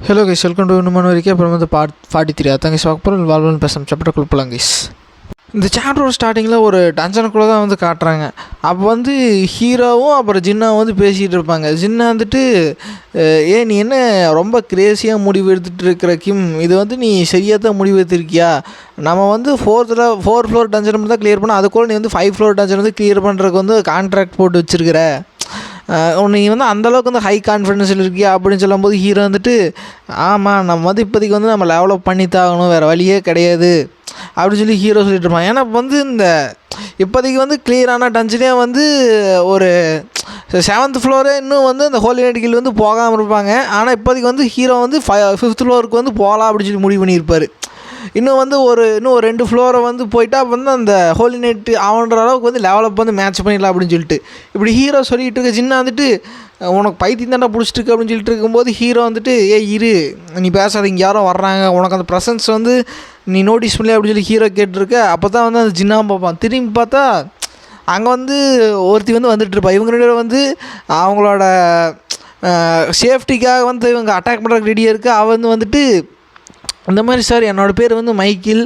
Hello guys, welcome to இன்னும் வரைக்கும். அப்புறம் வந்து பார்ட் 43 அதாங்க பார்க்க வாழ்வன் பேசும் சாப்டர் போகலாம் கைஸ். இந்த சாப்டரோட ஸ்டார்டிங்கில் ஒரு டஞ்சனுக்குள்ளே தான் வந்து காட்டுறாங்க. அப்போ வந்து ஹீரோவும் அப்புறம் ஜின்னாவும் வந்து பேசிகிட்டு இருப்பாங்க. ஜின்னா வந்துட்டு நீ என்ன ரொம்ப கிரேஸியாக முடிவு எடுத்துகிட்டு இருக்கிற கிம், இது வந்து நீ சரியாக தான் முடிவு எடுத்துருக்கியா? நம்ம வந்து 4 ஃப்ளோர் டஞ்சன் தான் கிளியர் பண்ணோம், அதுக்குள்ள நீ வந்து 5 ஃப்ளோர் டஞ்சன் வந்து கிளியர் பண்ணுறதுக்கு வந்து கான்ட்ராக்ட் போட்டு வச்சுருக்கிற. நீ வந்து அந்தளவுக்கு வந்து ஹை கான்ஃபிடென்ஸில் இருக்கியா அப்படின்னு சொல்லும்போது ஹீரோ வந்துட்டு ஆமாம், நம்ம வந்து இப்போதைக்கு வந்து நம்ம லெவலப் பண்ணி தாகணும், வேறு வழியே கிடையாது அப்படின்னு சொல்லி ஹீரோ சொல்லிட்டு இருப்பான். ஏன்னா வந்து இந்த இப்போதைக்கு வந்து கிளியரான டஞ்சனே வந்து ஒரு 7th ஃப்ளோரே இன்னும் வந்து அந்த ஹோலி நைட் கில் வந்து போகாமல் இருப்பாங்க. ஆனால் இப்போதைக்கு வந்து ஹீரோ வந்து 5th ஃப்ளோருக்கு வந்து போகலாம் அப்படின்னு சொல்லி முடிவு பண்ணியிருப்பார். இன்னும் வந்து இன்னும் ஒரு 2 ஃப்ளோரை வந்து போயிட்டா வந்து அந்த ஹோலி நைட்டு ஆகுன்ற அளவுக்கு வந்து லெவலப் வந்து மேட்ச் பண்ணிடலாம் அப்படின்னு சொல்லிட்டு இப்படி ஹீரோ சொல்லிகிட்டு இருக்க. சின்ன வந்துட்டு உனக்கு பைத்தியம் தாண்டா பிடிச்சிருக்கு அப்படின்னு சொல்லிட்டு இருக்கும்போது ஹீரோ வந்துட்டு இரு, நீ பேசாத, இங்கே யாரோ வர்றாங்க, உனக்கு அந்த ப்ரெசன்ஸ் வந்து நீ நோட்டீஸ் பண்ணல அப்படின்னு சொல்லி ஹீரோ கேட்டிருக்க. அப்போ தான் வந்து அந்த ஜின்னாவும் பார்ப்பான். திரும்பி பார்த்தா அங்கே வந்து ஒருத்தி வந்து வந்துட்டுருப்பா. இவங்க 2 வந்து அவங்களோட சேஃப்டிக்காக வந்து இவங்க அட்டாக் பண்ணுறதுக்கு ரெடியாக இருக்குது. அவன் வந்துட்டு இந்த மாதிரி சார், என்னோடய பேர் வந்து மைக்கிள்,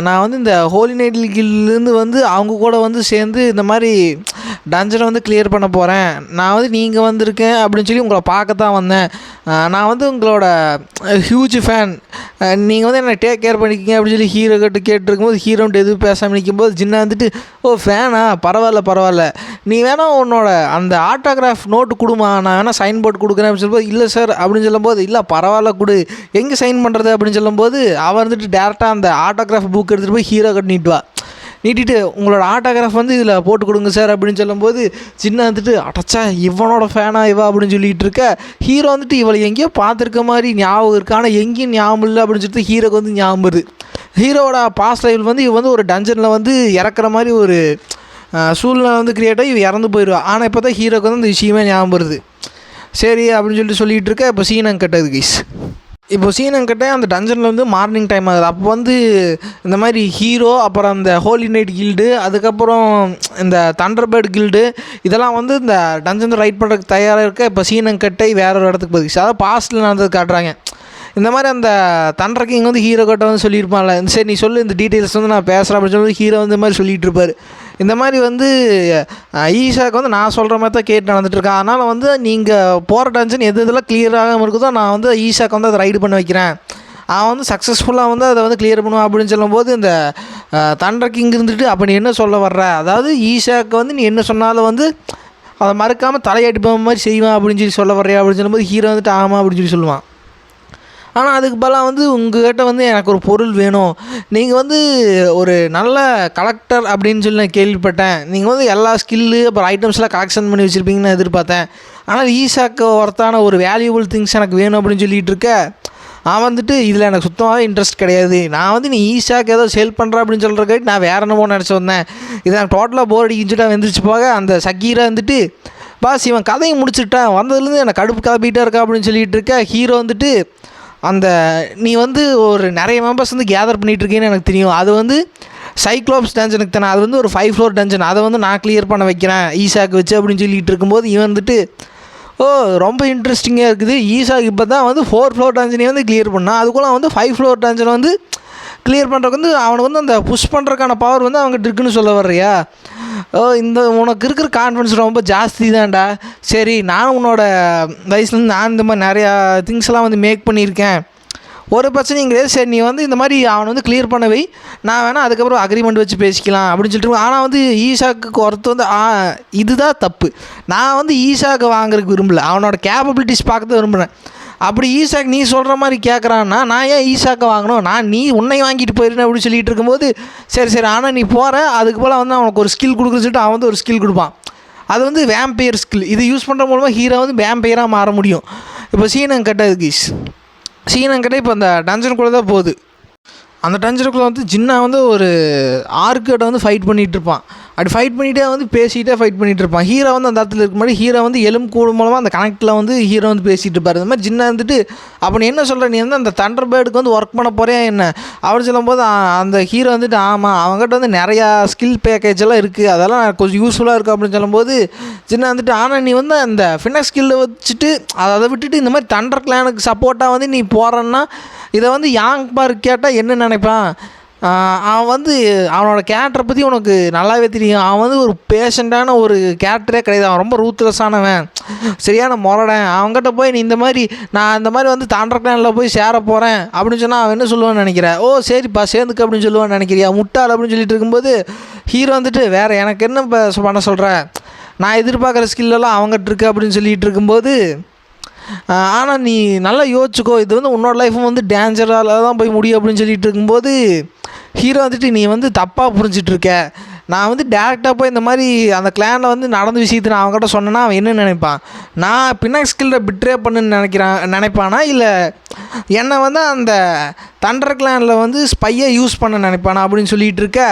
நான் வந்து இந்த ஹோலி நைட் கில்லேருந்து வந்து அவங்க கூட வந்து சேர்ந்து இந்த மாதிரி டஞ்சனை வந்து கிளியர் பண்ண போகிறேன். நான் வந்து நீங்கள் வந்திருக்கேன் அப்படின்னு சொல்லி உங்களை பார்க்க தான் வந்தேன். நான் வந்து உங்களோட ஹியூஜ் ஃபேன், நீங்கள் வந்து என்னை டேக் கேர் பண்ணிக்கிங்க அப்படின்னு சொல்லி ஹீரோ கேட்டுருக்கும்போது ஹீரோன்ட்டு எதுவும் பேசாமல் நிற்கும்போது ஜின்னா வந்துட்டு ஃபேனா, பரவாயில்ல, நீ வேணால் உன்னோட அந்த ஆட்டோகிராஃப் நோட்டு கொடுமா, நான் வேணால் சைன் போட்டு கொடுக்குறேன் அப்படின்னு சொல்லும்போது இல்லை சார் அப்படின்னு சொல்லும்போது இல்லை பரவாயில்ல கொடு, எங்கே சைன் பண்ணுறது அப்படின்னு சொல்லும்போது அவன் வந்துட்டு டேரெக்டாக அந்த ஆட்டோகிராஃப் புக் எடுத்துகிட்டு போய் ஹீரோ நீட்டிட்டு உங்களோட ஆட்டோகிராஃப் வந்து இதில் போட்டு கொடுங்க சார் அப்படின்னு சொல்லும்போது சின்ன வந்துட்டு அடச்சா இவனோட ஃபேனா இவா அப்படின்னு சொல்லிகிட்டு இருக்க. ஹீரோ வந்துட்டு இவளை எங்கேயோ பார்த்துருக்க மாதிரி ஞாபகம் இருக்குது, ஆனால் எங்கேயும் ஞாபகம் இல்லை அப்படின்னு சொல்லிட்டு ஹீரோக்கு வந்து ஞாபகம் வருது. ஹீரோவோட பாஸ்ட் லைஃப் வந்து இவன் வந்து ஒரு டஞ்சனில் வந்து இறக்குற மாதிரி ஒரு சூழ்நிலை வந்து கிரியேட் ஆகி இவன் இறந்து போயிடுவான். ஆனால் இப்போ தான் ஹீரோக்கு வந்து இந்த விஷயமே ஞாபகம் வருது. சரி அப்படின்னு சொல்லிட்டு இருக்க. இப்போ சீனம் கட்டது கைஸ். இப்போ சீனங்கிட்ட அந்த டஞ்சனில் வந்து மார்னிங் டைம் ஆகுது. அப்போ வந்து இந்த மாதிரி ஹீரோ, அப்புறம் அந்த ஹோலி நைட் கில்டு, அதுக்கப்புறம் இந்த தண்டர்பேர்ட் கில்டு, இதெல்லாம் வந்து இந்த டஞ்சன் ரைட் பண்ணுறதுக்கு தயாராக இருக்க. இப்போ சீனங்கிட்ட வேற ஒரு இடத்துக்கு போகுது. அதாவது பாஸ்ட்டில் நடந்தது காட்டுறாங்க. இந்த மாதிரி அந்த தண்டர் கிங் வந்து ஹீரோ கிட்ட வந்து சொல்லியிருப்பான்ல, சரி நீ சொல்லு, இந்த டீட்டெயில்ஸ் வந்து நான் பேசுகிறேன் அப்படின்னு சொல்லி ஹீரோ வந்து இந்த மாதிரி சொல்லிகிட்டு இருப்பார். இந்த மாதிரி வந்து ஈஷாக்கு வந்து நான் சொல்கிற மாதிரி தான் கேட்டு நடந்துகிட்ருக்கேன். அதனால் வந்து நீங்கள் போகிற டென்ஷன் எது இதெல்லாம் கிளியராகாமல் இருக்குதோ நான் வந்து ஈஷாக்கு வந்து அதை ரைடு பண்ண வைக்கிறேன், அவன் வந்து சக்ஸஸ்ஃபுல்லாக வந்து அதை வந்து கிளியர் பண்ணுவான் அப்படின்னு சொல்லும்போது இந்த தண்டர் கிங் இருந்துட்டு அப்போ நீ என்ன சொல்ல வர்ற, அதாவது ஈஷாக்கு வந்து நீ என்ன சொன்னாலும் வந்து அதை மறக்காமல் தலையாட்டி மாதிரி செய்வான் அப்படின்னு சொல்லி சொல்ல வர்றியா அப்படின்னு சொல்லும்போது ஹீரோ வந்துட்டு ஆமாம் அப்படின்னு சொல்லி சொல்லுவான். ஆனால் அதுக்கு பதிலாக வந்து உங்கள்கிட்ட வந்து எனக்கு ஒரு பொருள் வேணும், நீங்கள் வந்து ஒரு நல்ல கலெக்டர் அப்படின்னு சொல்லி நான் கேள்விப்பட்டேன், நீங்கள் வந்து எல்லா ஸ்கில்லு அப்புறம் ஐட்டம்ஸ்லாம் கலெக்ஷன் பண்ணி வச்சுருப்பீங்கன்னு எதிர்பார்த்தேன், ஆனால் ஈஷாக்கு ஒருத்தான ஒரு வேல்யூபிள் திங்ஸ் எனக்கு வேணும் அப்படின்னு சொல்லிகிட்டு இருக்க. நான் வந்துட்டு இதில் எனக்கு சுத்தமாக இன்ட்ரெஸ்ட் கிடையாது, நான் வந்து நீ ஈஷாக்கு ஏதோ சேல் பண்ணுற அப்படின்னு சொல்கிறக்காட்டி நான் வேறு என்னமோ நினச்சி வந்தேன், இதை எனக்கு டோட்டலாக போர் அடிக்கிச்சுட்டா வந்துருச்சு போக. அந்த சக்கீரா வந்துட்டு பாஸ் இவன் கதையை முடிச்சுட்டான், வந்ததுலேருந்து எனக்கு கடுப்பு கிளப்பிகிட்டே இருக்கா அப்படின்னு சொல்லிகிட்டு இருக்க. ஹீரோ வந்துட்டு அந்த நீ வந்து ஒரு நிறைய மெம்பர்ஸ் வந்து கேதர் பண்ணிகிட்ருக்கேன்னு எனக்கு தெரியும், அது வந்து சைக்ளோப்ஸ் டஞ்சனுக்கு தானே, அது வந்து ஒரு 5 ஃப்ளோர் டஞ்சன், அதை வந்து நான் கிளியர் பண்ண வைக்கிறேன் ஈஷாக்கு வச்சு அப்படின்னு சொல்லிகிட்டு இருக்கும்போது இவன் வந்துட்டு ரொம்ப இன்ட்ரெஸ்டிங்காக இருக்குது, ஈஷாக்கு இப்போ தான் வந்து 4 ஃப்ளோர் டஞ்சனே வந்து கிளியர் பண்ணான், அதுக்குள்ளே வந்து 5 ஃப்ளோர் டஞ்சனை வந்து கிளியர் பண்ணுறதுக்கு வந்து அவனுக்கு வந்து அந்த புஷ் பண்ணுறதுக்கான பவர் வந்து அவங்ககிட்ட இருக்குன்னு சொல்ல வர்றியா? இந்த உனக்கு இருக்கிற கான்ஃபிடன்ஸ் ரொம்ப ஜாஸ்தி தான்டா. சரி, நானும் உன்னோட வயசுலேருந்து நான் இந்த மாதிரி நிறையா திங்ஸ்லாம் வந்து மேக் பண்ணியிருக்கேன், ஒரு பிரச்சனையும் கிடையாது, சரி நீ வந்து இந்த மாதிரி அவனை வந்து கிளியர் பண்ண வை, நான் வேணால் அதுக்கப்புறம் அக்ரிமெண்ட் வச்சு பேசிக்கலாம் அப்படின்னு சொல்லிட்டு. ஆனால் வந்து ஈஷாக்கு ஒருத்த வந்து இதுதான் தப்பு, நான் வந்து ஈஷாக்கு வாங்குறதுக்கு விரும்பலை, அவனோட கேப்பபிலிட்டிஸ் பார்க்க விரும்புகிறேன். அப்படி ஈஷாக்கு நீ சொல்கிற மாதிரி கேட்குறான்னா நான் ஏன் ஈஷாக்கை வாங்கணும், நீ உன்னை வாங்கிட்டு போயிருந்தேன் அப்படின்னு சொல்லிட்டு இருக்கும்போது சரி ஆனால் நீ போகிற, அதுக்கு போல் வந்து அவனுக்கு ஒரு ஸ்கில் கொடுக்குன்னு சொல்லிட்டு அவன் வந்து ஒரு ஸ்கில் கொடுப்பான், அது வந்து வேம்பையர் ஸ்கில். இது யூஸ் பண்ணுற மூலமாக ஹீரோ வந்து வேம்பையராக மாற முடியும். இப்போ சீனங்கிட்ட இப்போ அந்த டஞ்சனுக்குள்ளே தான் போகுது. அந்த டஞ்சனுக்குள்ளே வந்து ஜின்னா வந்து ஒரு ஆர்கிட்ட வந்து ஃபைட் பண்ணிகிட்டு இருப்பான். அப்படி ஃபைட் பண்ணிகிட்டே வந்து பேசிகிட்டே ஃபைட் பண்ணிகிட்டு இருப்பான். ஹீரோ வந்து அந்த இடத்துல இருக்க மாதிரி ஹீரோ வந்து எலும்பு கூடு மூலமாக அந்த கனெக்டில் வந்து ஹீரோ வந்து பேசிகிட்டு இருப்பார். இந்த மாதிரி ஜின்னா வந்துட்டு அப்போ நீ என்ன சொல்கிற, நீ வந்து அந்த தண்டர் பேர்டுக்கு வந்து ஒர்க் பண்ண போகிறேன் என்ன அப்படின்னு சொல்லும்போது அந்த ஹீரோ வந்துட்டு ஆமாம் அவங்ககிட்ட வந்து நிறையா ஸ்கில் பேக்கேஜ் எல்லாம் இருக்குது, அதெல்லாம் கொஞ்சம் யூஸ்ஃபுல்லாக இருக்குது அப்படின்னு சொல்லும்போது ஜின்னா வந்துட்டு ஆனால் நீ வந்து அந்த ஃபினக்ஸ் ஸ்கில்லை வச்சுட்டு அதை விட்டுட்டு இந்த மாதிரி தண்டர் கிளானுக்கு சப்போர்ட்டாக வந்து நீ போகிறன்னா இதை வந்து யாங் பார்க் கேட்டால் என்ன நினைப்பான். அவன் வந்து அவனோட கேரக்டரை பற்றி உனக்கு நல்லாவே தெரியும். அவன் வந்து ஒரு பேஷண்ட்டான ஒரு கேரக்டரே கிடையாது. அவன் ரொம்ப ரூத்லெஸ்ஸானவன், சரியான முரடன். அவங்ககிட்ட போய் நீ இந்த மாதிரி நான் இந்த மாதிரி வந்து தண்டர் கிளானில் போய் சேர போகிறேன் அப்படின்னு சொன்னால் அவன் என்ன சொல்லுவான்னு நினைக்கிறேன். ஓ சரிப்பா சேர்ந்துக்கு அப்படின்னு சொல்லுவான்னு நினைக்கிறியா முட்டாள் அப்படின்னு சொல்லிட்டு இருக்கும்போது ஹீரோ வந்துட்டு வேறு எனக்கு என்ன இப்போ பண்ண சொல்கிறேன், நான் எதிர்பார்க்குற ஸ்கில்லெல்லாம் அவங்ககிட்ட இருக்கு அப்படின்னு சொல்லிட்டு இருக்கும்போது ஆனால் நீ நல்லா யோசிச்சுக்கோ, இது வந்து உன்னோட லைஃப்பும் வந்து டேஞ்சரால் தான் போய் முடியும் அப்படின்னு சொல்லிட்டு இருக்கும்போது ஹீரோ வந்துட்டு நீ வந்து தப்பாக புரிஞ்சிட்ருக்க, நான் வந்து டேரெக்டாக போய் இந்த மாதிரி அந்த கிளானில் வந்து நடந்த விஷயத்தை நான் அவங்ககிட்ட சொன்னேன்னா அவன் என்ன நினைப்பான், நான் பினாக்ஸ் ஸ்கில்லை பிட்ரே பண்ணுன்னு நினைப்பானா இல்லை என்னை வந்து அந்த தண்டர் கிளானில் வந்து ஸ்பையை யூஸ் பண்ண நினைப்பானா அப்படின்னு சொல்லிகிட்டு இருக்க.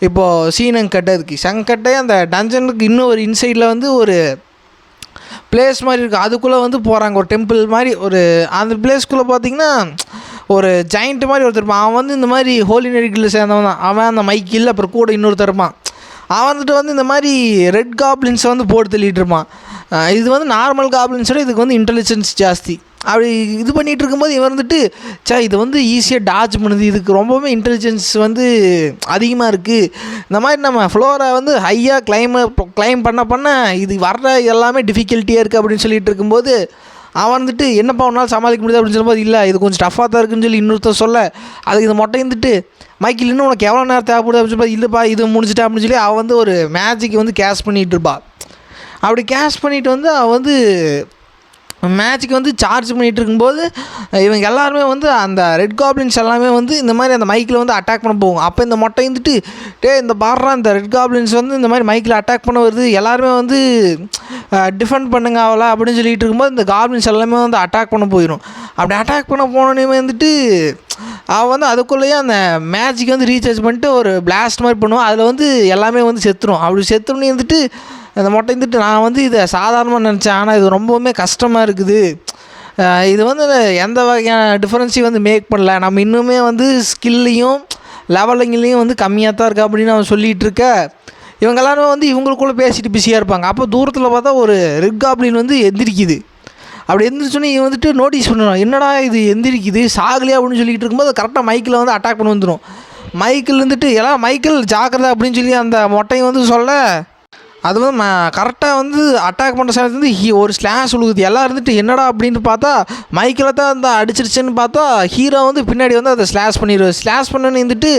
இப்போது சங்கட்டை சங்கட்டை அந்த டஞ்சனுக்கு இன்னும் ஒரு இன்சைடில் வந்து ஒரு பிளேஸ் மாதிரி இருக்குது, அதுக்குள்ளே வந்து போகிறாங்க. ஒரு டெம்பிள் மாதிரி ஒரு அந்த பிளேஸ்க்குள்ளே பார்த்திங்கன்னா ஒரு ஜாயிண்ட் மாதிரி ஒருத்தர் இருப்பான். அவன் வந்து இந்த மாதிரி ஹோலி நெடிக்கில் சேர்ந்தவன் தான். அவன் அந்த மைக்கில் அப்புறம் கூட இன்னொருத்தர் இருப்பான். அவன் வந்துட்டு வந்து இந்த மாதிரி ரெட் காப்ளின்ஸை வந்து போட்டு தள்ளிட்டு இருப்பான். இது வந்து நார்மல் காப்ளின்ஸோட இதுக்கு வந்து இன்டெலிஜென்ஸ் ஜாஸ்தி. அப்படி இது பண்ணிகிட்டு இருக்கும்போது இவன் வந்துட்டு இது வந்து ஈஸியாக டாச் பண்ணுது, இதுக்கு ரொம்பவுமே இன்டெலிஜென்ஸ் வந்து அதிகமாக இருக்குது, இந்த மாதிரி நம்ம ஃப்ளோரை வந்து ஹையாக கிளைம் பண்ண இது வர்ற எல்லாமே டிஃபிகல்ட்டியாக இருக்குது அப்படின்னு சொல்லிட்டு இருக்கும்போது அவன் வந்துட்டு என்னப்பா ஒன்றால் சமாளிக்க முடியாது அப்படின்னு சொல்லும்போது இல்லை இது கொஞ்சம் டஃப்பாக தான் இருக்குன்னு சொல்லி இன்னொருத்தர் சொல்ல அதுக்கு இந்த மொட்டை இருந்துட்டு மைக்கில் இன்னும் உனக்கு எவ்வளோ நேரம் தேவைப்படுது அப்படின்னு சொல்லி இல்லைப்பா இது முடிச்சுட்டா அப்படின்னு சொல்லி அவன் வந்து ஒரு மேஜிக் வந்து கேஷ் பண்ணிகிட்டு இருப்பாள். அப்படி கேஷ் பண்ணிவிட்டு வந்து அவன் வந்து மேட்சுக்கு வந்து சார்ஜ் பண்ணிகிட்டு இருக்கும்போது இவங்க எல்லாருமே வந்து அந்த ரெட் காப்ளின்ஸ் எல்லாமே வந்து இந்த மாதிரி அந்த மைக்கில் வந்து அட்டாக் பண்ண போகும். அப்போ இந்த மொட்டை இருந்துட்டு இந்த பாடுறா இந்த ரெட் காப்ளின்ஸ் வந்து இந்த மாதிரி மைக்கில் அட்டாக் பண்ண வருது, எல்லாருமே வந்து டிஃபெண்ட் பண்ணுங்க அவளா அப்படின்னு சொல்லிட்டு இருக்கும்போது இந்த காப்ளின்ஸ் எல்லாமே வந்து அட்டாக் பண்ண போயிடும். அப்படி அட்டாக் பண்ண போனோன்னே வந்துட்டு அவள் வந்து அதுக்குள்ளேயே அந்த மேஜிக் வந்து ரீசார்ஜ் பண்ணிட்டு ஒரு பிளாஸ்ட் மாதிரி பண்ணுவோம், அதில் வந்து எல்லாமே வந்து செத்துரும். அப்படி செத்துருன்னு வந்துட்டு அந்த மொட்டை இருந்துட்டு நான் வந்து இதை சாதாரணமாக நினச்சேன், ஆனால் இது ரொம்பவுமே கஷ்டமாக இருக்குது, இது வந்து எந்த வகையான டிஃப்ரென்ஸையும் வந்து மேக் பண்ணல, நம்ம இன்னுமே வந்து ஸ்கில்லையும் லெவலிங்லேயும் வந்து கம்மியாக தான் இருக்கா அப்படின்னு அவன் சொல்லிகிட்டு இருக்க. இவங்க எல்லாருமே வந்து இவங்களுக்குள்ளே பேசிட்டு பிஸியாக இருப்பாங்க. அப்போ தூரத்தில் பார்த்தா ஒரு ரெட் காப்ளின் வந்து எந்திரிக்குது. அப்படி எந்திரிச்சோன்னே இவன் வந்துட்டு நோட்டீஸ் பண்ணுவான், என்னடா இது எந்திரிக்குது சாகலையா அப்படின்னு சொல்லிட்டு இருக்கும்போது கரெக்டாக மைக்கில் வந்து அட்டாக் பண்ணி வந்துடும். மைக்கில் இருந்துட்டு எல்லாம் மைக்கிள் ஜாக்கிரதா அப்படின்னு சொல்லி அந்த மொட்டையை வந்து சொல்ல அது வந்து கரெக்டாக வந்து அட்டாக் பண்ணுற சமயத்து வந்து ஒரு ஸ்லாஷ் உழுகுது. எல்லாம் இருந்துட்டு என்னடா அப்படின்னு பார்த்தா மைக்கில் தான் அந்த அடிச்சிருச்சுன்னு பார்த்தா ஹீரோ வந்து பின்னாடி வந்து அதை ஸ்லாஷ் பண்ணிடுவார். ஸ்லாஷ் பண்ணணுன்னு இருந்துட்டு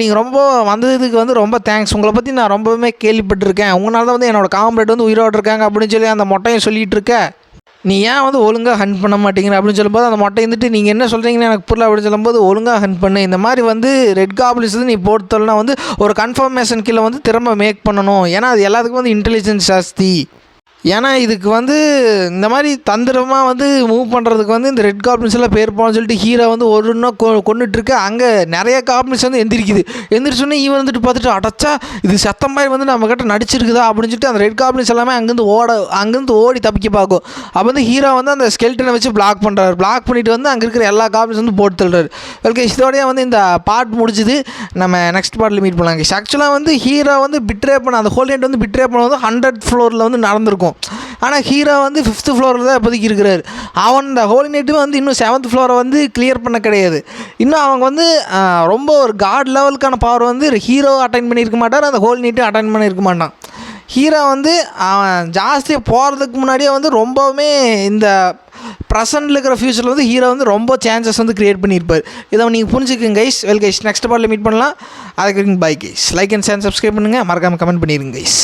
நீங்கள் ரொம்ப வந்ததுக்கு வந்து ரொம்ப தேங்க்ஸ், உங்களை பற்றி நான் ரொம்பவுமே கேள்விப்பட்டிருக்கேன், உங்களால் தான் வந்து என்னோடய காம்ரேட் வந்து உயிரோடு இருக்காங்க அப்படின்னு சொல்லி அந்த மொட்டையை சொல்லிகிட்டு இருக்க. நீ ஏன் வந்து ஒழுங்காக ஹண்ட் பண்ண மாட்டேங்கிற அப்படின்னு சொல்லும்போது அந்த மொட்டை இருந்துட்டு நீங்கள் என்ன சொல்கிறீங்கன்னு எனக்கு புரியல அப்படின்னு சொல்லும்போது ஒழுங்காக ஹண்ட் பண்ணு, இந்த மாதிரி வந்து ரெட் காப்ளின்ஸ் வந்து நீ போட்டுத்தோம்னா வந்து ஒரு கன்ஃபர்மேஷன் கீழே வந்து திரும்ப மேக் பண்ணணும், ஏன்னா அது எல்லாத்துக்கும் வந்து இன்டெலிஜென்ஸ் ஜாஸ்தி, ஏன்னா இதுக்கு வந்து இந்த மாதிரி தந்திரமாக வந்து மூவ் பண்ணுறதுக்கு வந்து இந்த ரெட் காப்ளின்ஸ் எல்லாம் பேர் போகணும்னு சொல்லிட்டு ஹீரோ வந்து ஒரு இன்னும் கொண்டுட்டுருக்கு. அங்கே நிறைய காப்ளின்ஸ் வந்து எந்திரிச்சோன்னே இவன் வந்துட்டு பார்த்துட்டு அடைச்சா இது சத்தம் மாதிரி வந்து நம்மக்கிட்ட நடிச்சிருக்குதா அப்படின்னு சொல்லிட்டு அந்த ரெட் காப்ளின்ஸ் எல்லாமே அங்கேருந்து ஓடி தப்பிக்க பார்க்கும். அப்போ வந்து ஹீரோ வந்து அந்த ஸ்கெல்டனை வச்சு பிளாக் பண்ணுறாரு. பிளாக் பண்ணிவிட்டு வந்து அங்கே இருக்கிற எல்லா காப்ளின்ஸ் வந்து போட்டு தள்ளுறாரு. ஓகே, இதோடய வந்து இந்த பார்ட் முடிச்சுது. நம்ம நெக்ஸ்ட் பார்ட்டில் மீட் பண்ணலாங்க. ஆக்சுவலாக வந்து ஹீரோ வந்து பிட்ரே பண்ண அந்த ஹோல் நைட் வந்து பிட்ரே பண்ண வந்து 100th ஃப்ளோரில் வந்து நடந்திருக்கும். ஆனால் ஹீரோ வந்து 5th ஃப்ளோரில் தான் இப்போதைக்கு இருக்கிறார். அவன் இந்த ஹோலி நைட்டுமே வந்து இன்னும் 7th ஃப்ளோரை வந்து கிளியர் பண்ண கிடையாது. இன்னும் அவங்க வந்து ரொம்ப ஒரு காட் லெவலுக்கான பவர் வந்து ஹீரோ அட்டைன் பண்ணியிருக்க மாட்டார், அந்த ஹோலி நைட்டும் அட்டைன் பண்ணியிருக்க மாட்டான். ஹீரோ வந்து அவன் ஜாஸ்தியாக போகிறதுக்கு முன்னாடியே வந்து ரொம்பவுமே இந்த ப்ரெசென்ட்டில் இருக்கிற ஃபியூச்சரில் வந்து ஹீரோ வந்து ரொம்ப சேஞ்சஸ் வந்து க்ரியேட் பண்ணியிருப்பார். இதை நீங்கள் புரிஞ்சுக்குங்க கைஸ். வெல் கைஸ், நெக்ஸ்ட் பார்ட்டில் மீட் பண்ணலாம். அதுக்கு bye guys. Like and share subscribe பண்ணுங்கள், மறக்காமல் கமெண்ட் பண்ணிடுங்க கைஸ்.